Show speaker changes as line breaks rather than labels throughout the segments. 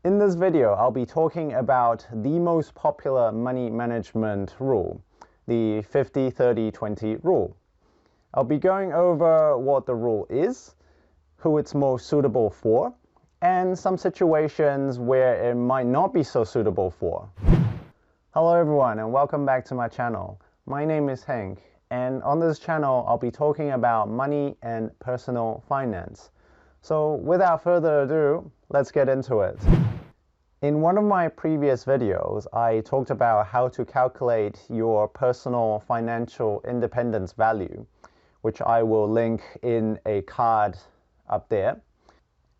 In this video, I'll be talking about the most popular money management rule, the 50-30-20 rule. I'll be going over what the rule is, who it's most suitable for, and some situations where it might not be so suitable for. Hello everyone and welcome back to my channel. My name is Hank, and on this channel I'll be talking about money and personal finance. So without further ado, let's get into it. In one of my previous videos, I talked about how to calculate your personal financial independence value, which I will link in a card up there.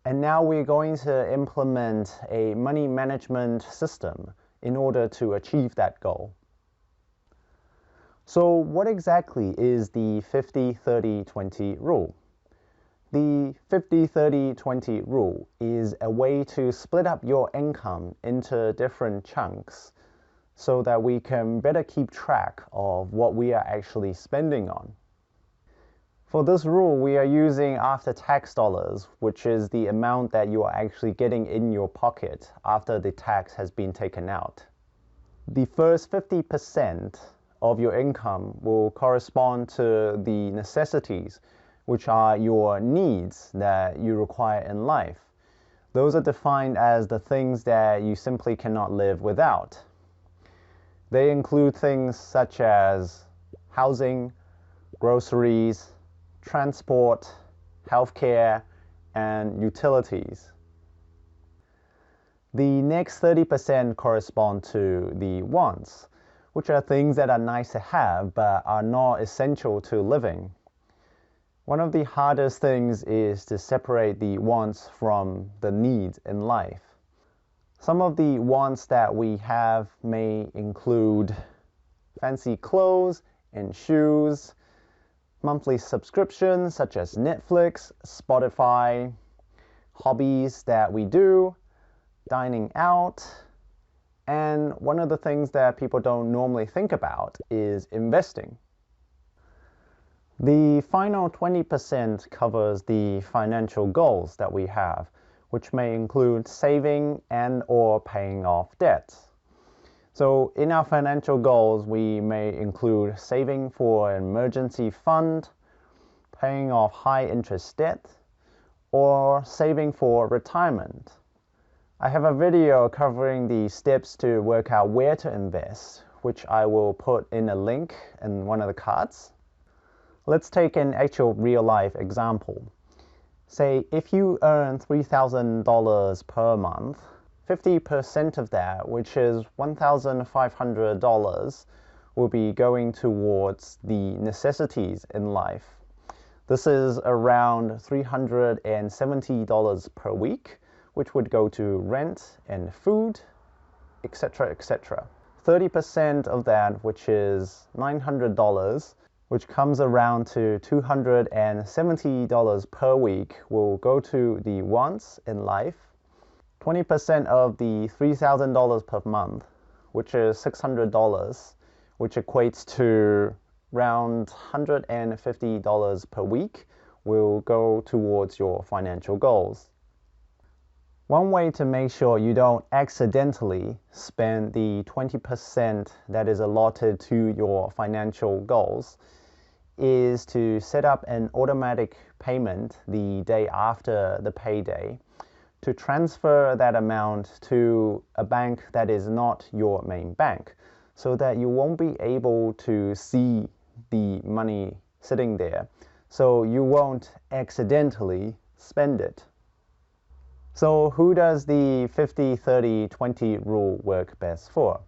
And now we're going to implement a money management system in order to achieve that goal. So what exactly is the 50-30-20 rule? The 50-30-20 rule is a way to split up your income into different chunks so that we can better keep track of what we are actually spending on. For this rule, we are using after-tax dollars, which is the amount that you are actually getting in your pocket after the tax has been taken out. The first 50% of your income will correspond to the necessities, which are your needs that you require in life. Those are defined as the things that you simply cannot live without. They include things such as housing, groceries, transport, healthcare, and utilities. The next 30% correspond to the wants, which are things that are nice to have but are not essential to living. One of the hardest things is to separate the wants from the needs in life. Some of the wants that we have may include fancy clothes and shoes, monthly subscriptions such as Netflix, Spotify, hobbies that we do, dining out, and one of the things that people don't normally think about is investing. The final 20% covers the financial goals that we have, which may include saving and or paying off debts. So in our financial goals, we may include saving for an emergency fund, paying off high interest debt, or saving for retirement. I have a video covering the steps to work out where to invest, which I will put in a link in one of the cards. Let's take an actual real-life example. Say if you earn $3,000 per month, 50% of that, which is $1,500, will be going towards the necessities in life. This is around $370 per week, which would go to rent and food, etc., etc. 30% of that, which is $900, which comes around to $270 per week, will go to the wants in life. 20% of the $3,000 per month, which is $600, which equates to around $150 per week, will go towards your financial goals. One way to make sure you don't accidentally spend the 20% that is allotted to your financial goals is to set up an automatic payment the day after the payday to transfer that amount to a bank that is not your main bank, so that you won't be able to see the money sitting there, so you won't accidentally spend it. So who does the 50-30-20 rule work best for?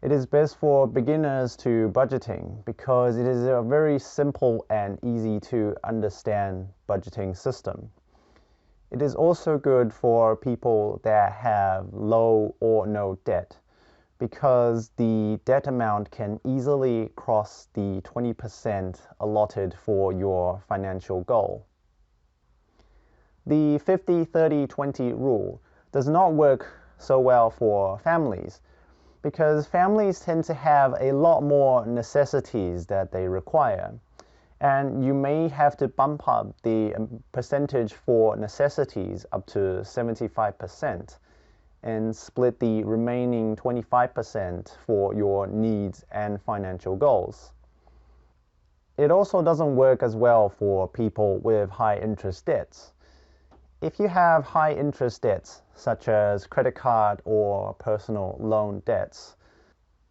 It is best for beginners to budgeting because it is a very simple and easy to understand budgeting system. It is also good for people that have low or no debt because the debt amount can easily cross the 20% allotted for your financial goal. The 50-30-20 rule does not work so well for families because families tend to have a lot more necessities that they require. And you may have to bump up the percentage for necessities up to 75%. and split the remaining 25% for your needs and financial goals. It also doesn't work as well for people with high interest debts. If you have high interest debts, such as credit card or personal loan debts,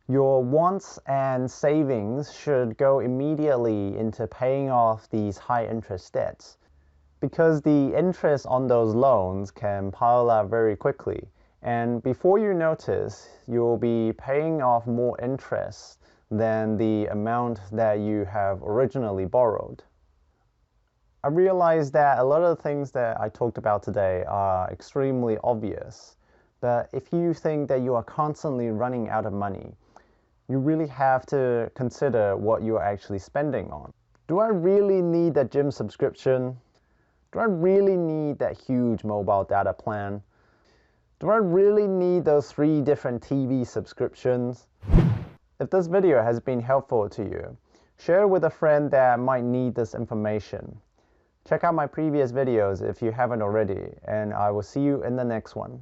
your wants and savings should go immediately into paying off these high interest debts, because the interest on those loans can pile up very quickly, and before you notice, you'll be paying off more interest than the amount that you have originally borrowed. I realize that a lot of the things that I talked about today are extremely obvious, but if you think that you are constantly running out of money, you really have to consider what you are actually spending on. Do I really need that gym subscription? Do I really need that huge mobile data plan? Do I really need those 3 different TV subscriptions? If this video has been helpful to you, share it with a friend that might need this information. Check out my previous videos if you haven't already, and I will see you in the next one.